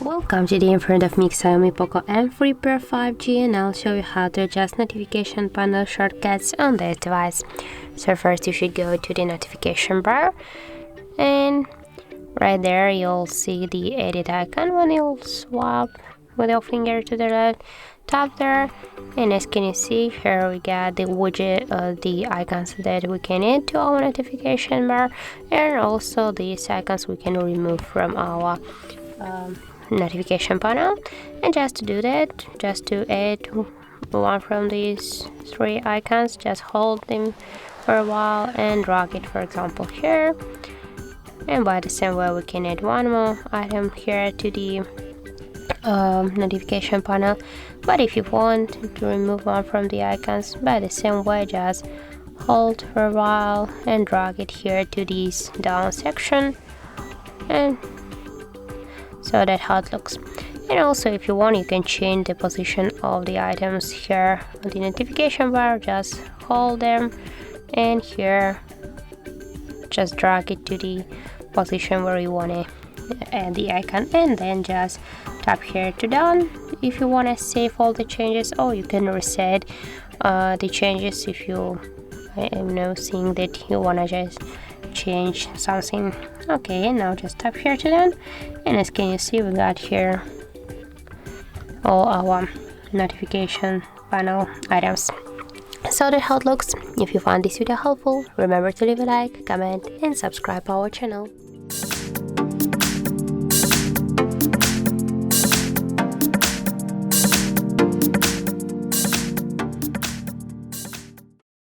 Welcome. Today in front of me XIAOMI Poco M3 Pro 5G, and I'll show you how to adjust notification panel shortcuts on this device. So first you should go to the notification bar, and right there you'll see the edit icon. When you'll swap with your finger to the left, tap there, and as can you see here, we got the widget, the icons that we can add to our notification bar, and also these icons we can remove from our notification panel. And just to do that, just to add one from these three icons, just hold them for a while and drag it, for example, here. And by the same way we can add one more item here to the notification panel. But if you want to remove one from the icons, by the same way, just hold for a while and drag it here to this down section, and so that's how it looks. And also, if you want, you can change the position of the items here on the notification bar. Just hold them, and here just drag it to the position where you want to add the icon, and then just tap here to done if you want to save all the changes, or you can reset the changes if you seeing that you want to just change something. Okay, and now just tap here to done, and as can you see, we got here all our notification panel items. So that's how it looks. If you found this video helpful, remember to leave a like, comment, and subscribe our channel.